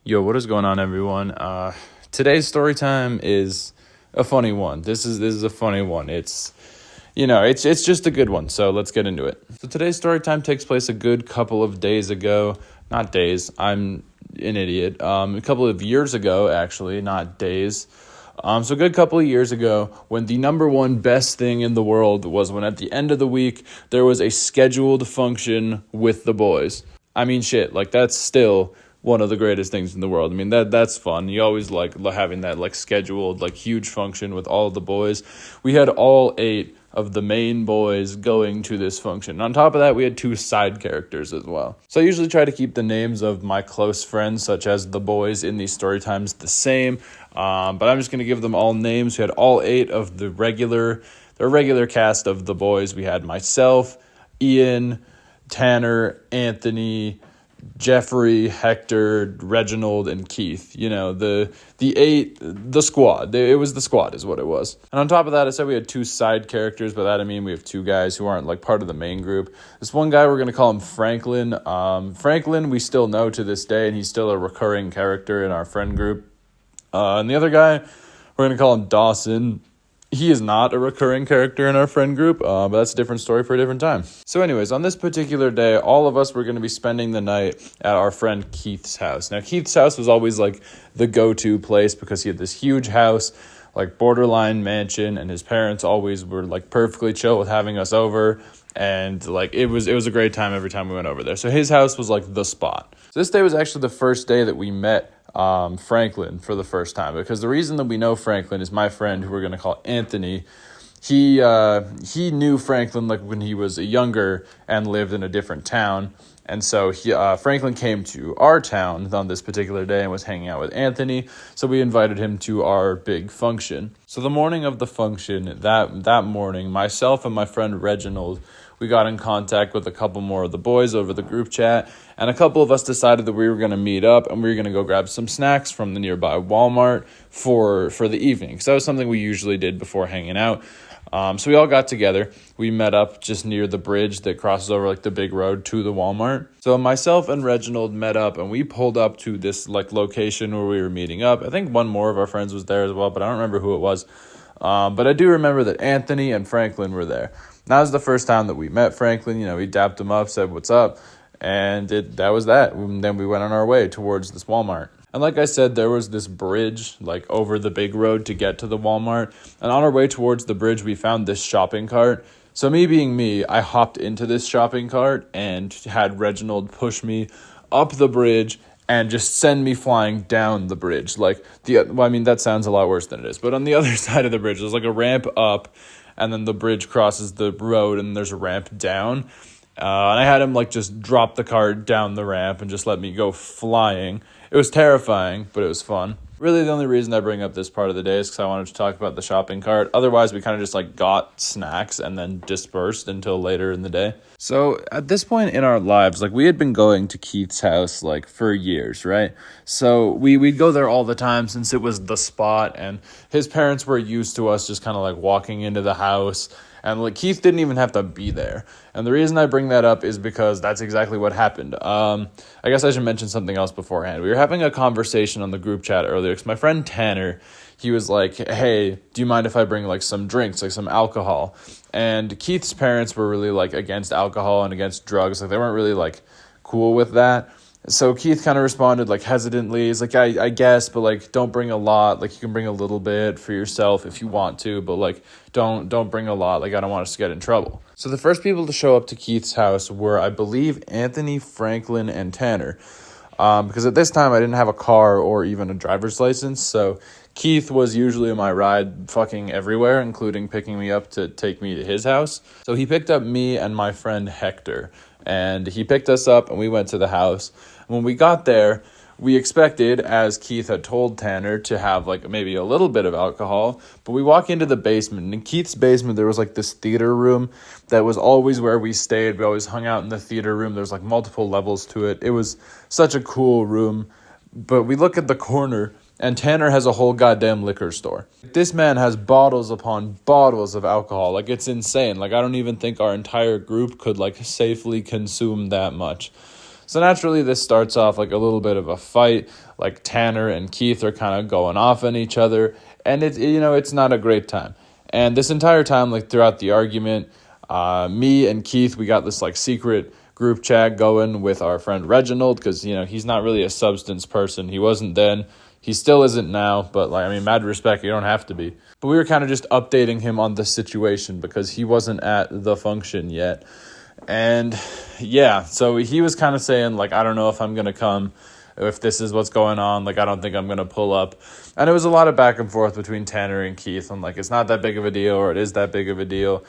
Yo, what is going on, everyone? Today's story time is a funny one. This is a funny one. It's just a good one. So let's get into it. So today's story time takes place a good couple of days ago. Not days. I'm an idiot. A couple of years ago, actually, not days. So a good couple of years ago, when the number one best thing in the world was when at the end of the week there was a scheduled function with the boys. I mean, shit. Like that's still one of the greatest things in the world. I mean, that's fun. You always like having that like scheduled like huge function with all of the boys. We had all 8 of the main boys going to this function. On top of that, we had 2 side characters as well. So I usually try to keep the names of my close friends, such as the boys in these story times, the same. But I'm just going to give them all names. We had all 8 of the regular cast of the boys. We had myself, Ian, Tanner, Anthony, Jeffrey, Hector, Reginald, and Keith. You know, the squad. It was the squad is what it was. And on top of that, I said we had 2 side characters. By that I mean we have 2 guys who aren't like part of the main group. This one guy, we're going to call him Franklin. Franklin we still know to this day, and he's still a recurring character in our friend group. And the other guy, we're going to call him Dawson. He is not a recurring character in our friend group, but that's a different story for a different time. So anyways, on this particular day, all of us were going to be spending the night at our friend Keith's house. Now, Keith's house was always like the go-to place because he had this huge house, like borderline mansion, and his parents always were like perfectly chill with having us over. And like it was a great time every time we went over there. So his house was like the spot. So this day was actually the first day that we met Franklin for the first time, because the reason that we know Franklin is my friend, who we're going to call Anthony. He knew Franklin like when he was younger and lived in a different town. And so Franklin came to our town on this particular day and was hanging out with Anthony. So we invited him to our big function. So the morning of the function, that morning, myself and my friend Reginald, we got in contact with a couple more of the boys over the group chat. And a couple of us decided that we were going to meet up and we were going to go grab some snacks from the nearby Walmart for the evening. Because that was something we usually did before hanging out. So we all got together. We met up just near the bridge that crosses over like the big road to the Walmart. So myself and Reginald met up and we pulled up to this like location where we were meeting up. I think one more of our friends was there as well, but I don't remember who it was. But I do remember that Anthony and Franklin were there. That was the first time that we met Franklin. You know, we dapped him up, said what's up, and that was that. And then we went on our way towards this Walmart. And like I said, there was this bridge like over the big road to get to the Walmart. And on our way towards the bridge, we found this shopping cart. So me being me, I hopped into this shopping cart and had Reginald push me up the bridge and just send me flying down the bridge. That sounds a lot worse than it is. But on the other side of the bridge, there's like a ramp up, and then the bridge crosses the road, and there's a ramp down. And I had him like just drop the cart down the ramp and just let me go flying. It was terrifying, but it was fun. Really, the only reason I bring up this part of the day is because I wanted to talk about the shopping cart. Otherwise, we kind of just like got snacks and then dispersed until later in the day. So at this point in our lives, like we had been going to Keith's house like for years, right? So we'd go there all the time since it was the spot, and his parents were used to us just kind of like walking into the house. And like Keith didn't even have to be there. And the reason I bring that up is because that's exactly what happened. I guess I should mention something else beforehand. We were having a conversation on the group chat earlier because my friend Tanner, he was like, hey, do you mind if I bring like some drinks, like some alcohol? And Keith's parents were really like against alcohol and against drugs. Like they weren't really like cool with that. So Keith kind of responded like hesitantly. He's like, I guess, but like don't bring a lot. Like you can bring a little bit for yourself if you want to, but like don't bring a lot. Like I don't want us to get in trouble. So the first people to show up to Keith's house were, I believe, Anthony, Franklin, and Tanner. Because at this time I didn't have a car or even a driver's license. So Keith was usually my ride fucking everywhere, including picking me up to take me to his house. So he picked up me and my friend Hector. And he picked us up and we went to the house. When we got there, we expected, as Keith had told Tanner, to have like maybe a little bit of alcohol. But we walk into the basement, and in Keith's basement, there was like this theater room that was always where we stayed. We always hung out in the theater room. There's like multiple levels to it. It was such a cool room. But we look at the corner, and Tanner has a whole goddamn liquor store. This man has bottles upon bottles of alcohol. Like, it's insane. Like, I don't even think our entire group could like safely consume that much. So naturally, this starts off like a little bit of a fight. Like Tanner and Keith are kind of going off on each other, and it's not a great time. And this entire time, like throughout the argument, me and Keith, we got this like secret group chat going with our friend Reginald, because he's not really a substance person. He wasn't then. He still isn't now, but mad respect, you don't have to be. But we were kind of just updating him on the situation because he wasn't at the function yet. And yeah, so he was kind of saying, like, I don't know if I'm going to come, if this is what's going on. Like, I don't think I'm going to pull up. And it was a lot of back and forth between Tanner and Keith. I'm like, it's not that big of a deal, or it is that big of a deal.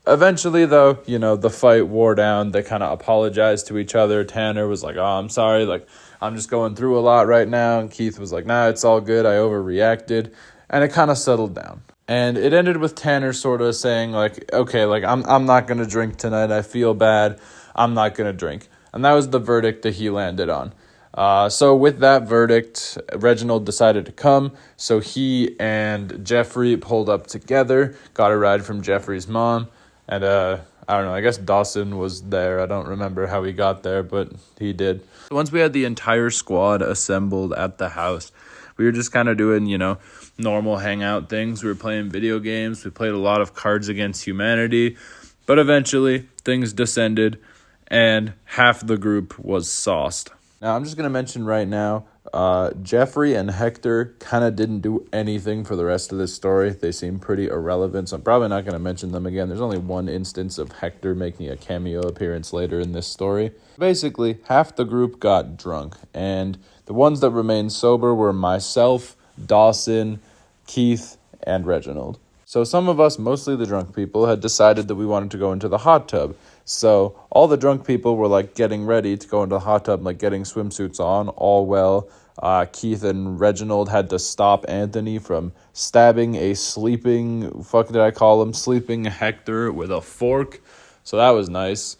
Eventually, though, the fight wore down. They kind of apologized to each other. Tanner was like, oh, I'm sorry. Like, I'm just going through a lot right now. And Keith was like, nah, it's all good. I overreacted. And it kind of settled down. And it ended with Tanner sort of saying, like, okay, like, I'm not going to drink tonight. I feel bad. I'm not going to drink. And that was the verdict that he landed on. So with that verdict, Reginald decided to come. So he and Jeffrey pulled up together, got a ride from Jeffrey's mom. And I don't know, I guess Dawson was there. I don't remember how he got there, but he did. Once we had the entire squad assembled at the house, we were just kind of doing, normal hangout things. We were playing video games. We played a lot of Cards Against Humanity. But eventually, things descended, and half the group was sauced. Now, I'm just going to mention right now, Jeffrey and Hector kind of didn't do anything for the rest of this story. They seem pretty irrelevant, so I'm probably not going to mention them again. There's only one instance of Hector making a cameo appearance later in this story. Basically, half the group got drunk, and the ones that remained sober were myself, Dawson, Keith, and Reginald. So some of us, mostly the drunk people, had decided that we wanted to go into the hot tub. So all the drunk people were like getting ready to go into the hot tub, like getting swimsuits on, all well. Keith and Reginald had to stop Anthony from stabbing a sleeping Hector with a fork. So that was nice.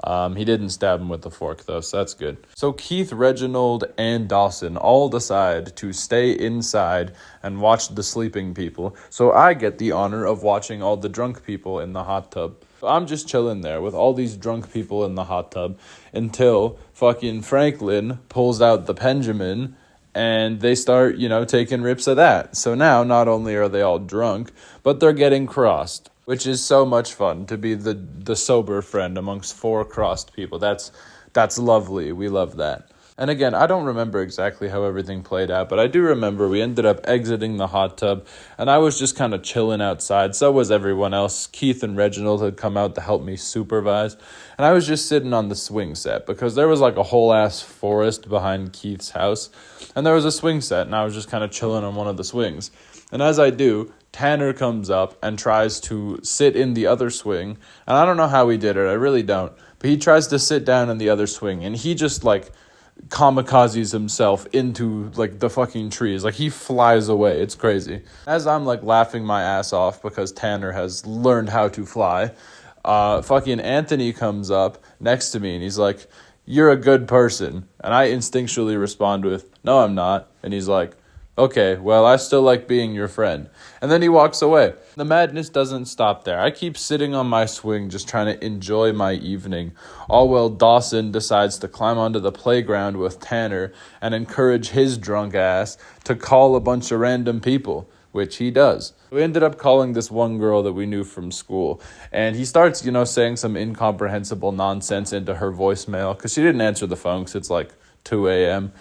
He didn't stab him with the fork, though, so that's good. So Keith, Reginald, and Dawson all decide to stay inside and watch the sleeping people. So I get the honor of watching all the drunk people in the hot tub. So I'm just chilling there with all these drunk people in the hot tub until fucking Franklin pulls out the Benjamin and they start, taking rips of that. So now not only are they all drunk, but they're getting crossed, which is so much fun to be the sober friend amongst four crossed people. That's lovely. We love that. And again, I don't remember exactly how everything played out, but I do remember we ended up exiting the hot tub, and I was just kind of chilling outside. So was everyone else. Keith and Reginald had come out to help me supervise, and I was just sitting on the swing set because there was like a whole ass forest behind Keith's house, and there was a swing set, and I was just kind of chilling on one of the swings. And as I do, Tanner comes up and tries to sit in the other swing, and I don't know how he did it. I really don't. But he tries to sit down in the other swing, and he just like kamikazes himself into like the fucking trees. Like he flies away. It's crazy. As I'm like laughing my ass off because Tanner has learned how to fly, fucking Anthony comes up next to me and he's like, "You're a good person." And I instinctually respond with, "No, I'm not." And he's like, "Okay, well, I still like being your friend." And then he walks away. The madness doesn't stop there. I keep sitting on my swing just trying to enjoy my evening. All while Dawson decides to climb onto the playground with Tanner and encourage his drunk ass to call a bunch of random people, which he does. We ended up calling this one girl that we knew from school. And he starts, saying some incomprehensible nonsense into her voicemail because she didn't answer the phone because it's like 2 a.m.,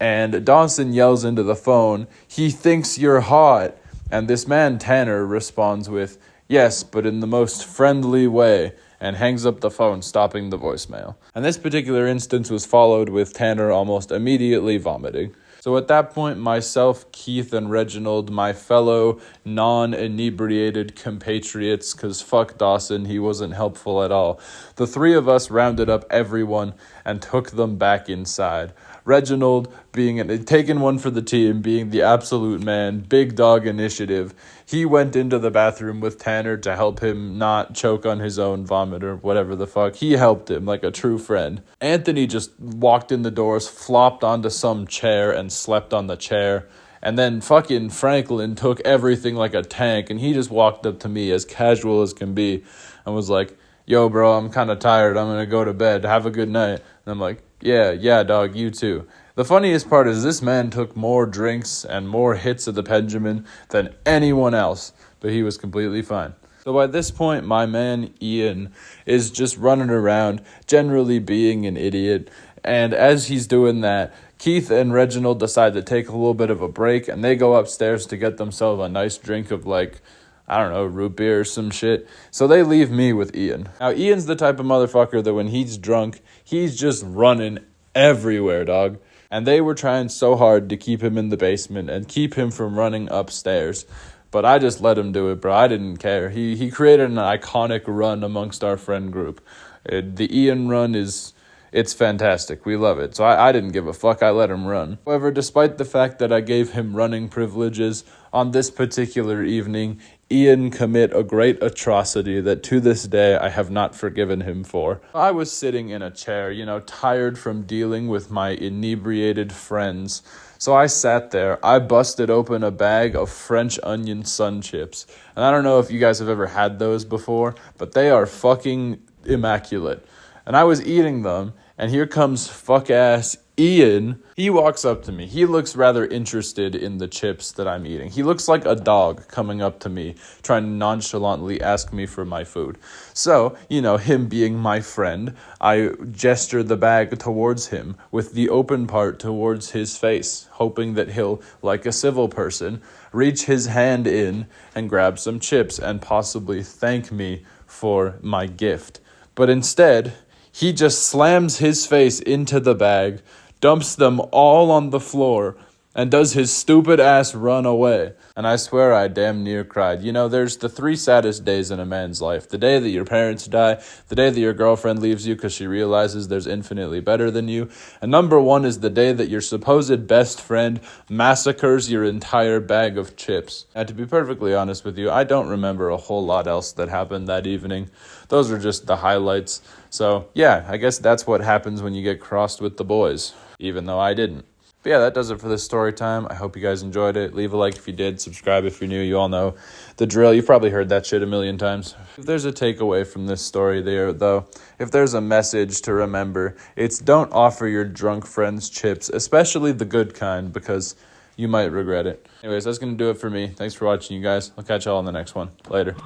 and Dawson yells into the phone, "He thinks you're hot." And this man, Tanner, responds with, "Yes, but in the most friendly way," and hangs up the phone, stopping the voicemail. And this particular instance was followed with Tanner almost immediately vomiting. So at that point, myself, Keith, and Reginald, my fellow non-inebriated compatriots, because fuck Dawson, he wasn't helpful at all, the three of us rounded up everyone and took them back inside. Reginald, taking one for the team, being the absolute man, big dog initiative, he went into the bathroom with Tanner to help him not choke on his own vomit or whatever the fuck. He helped him like a true friend. Anthony just walked in the doors, flopped onto some chair, and slept on the chair. And then fucking Franklin took everything like a tank, and he just walked up to me as casual as can be and was like, "Yo, bro, I'm kind of tired. I'm going to go to bed. Have a good night." And I'm like, Yeah, dog, you too. The funniest part is this man took more drinks and more hits of the Benjamin than anyone else, but he was completely fine. So by this point, my man Ian is just running around, generally being an idiot, and as he's doing that, Keith and Reginald decide to take a little bit of a break, and they go upstairs to get themselves a nice drink of, like, I don't know, root beer or some shit. So they leave me with Ian. Now, Ian's the type of motherfucker that when he's drunk, he's just running everywhere, dog. And they were trying so hard to keep him in the basement and keep him from running upstairs. But I just let him do it, bro. I didn't care. He created an iconic run amongst our friend group. The Ian run it's fantastic. We love it. So I didn't give a fuck. I let him run. However, despite the fact that I gave him running privileges, on this particular evening, Ian commit a great atrocity that to this day I have not forgiven him for. I was sitting in a chair, tired from dealing with my inebriated friends. So I sat there, I busted open a bag of French onion sun chips. And I don't know if you guys have ever had those before, but they are fucking immaculate. And I was eating them, and here comes fuck-ass Ian. He walks up to me. He looks rather interested in the chips that I'm eating. He looks like a dog coming up to me, trying to nonchalantly ask me for my food. So, him being my friend, I gesture the bag towards him with the open part towards his face, hoping that he'll, like a civil person, reach his hand in and grab some chips and possibly thank me for my gift. But instead, he just slams his face into the bag, dumps them all on the floor, and does his stupid ass run away. And I swear I damn near cried. There's the 3 saddest days in a man's life. The day that your parents die, the day that your girlfriend leaves you because she realizes there's infinitely better than you, and number 1 is the day that your supposed best friend massacres your entire bag of chips. And to be perfectly honest with you, I don't remember a whole lot else that happened that evening. Those are just the highlights. So, yeah, I guess that's what happens when you get crossed with the boys, even though I didn't. But yeah, that does it for this story time. I hope you guys enjoyed it. Leave a like if you did. Subscribe if you're new. You all know the drill. You've probably heard that shit a million times. If there's a takeaway from this story there, though, if there's a message to remember, it's don't offer your drunk friends chips, especially the good kind, because you might regret it. Anyways, that's going to do it for me. Thanks for watching, you guys. I'll catch y'all on the next one. Later.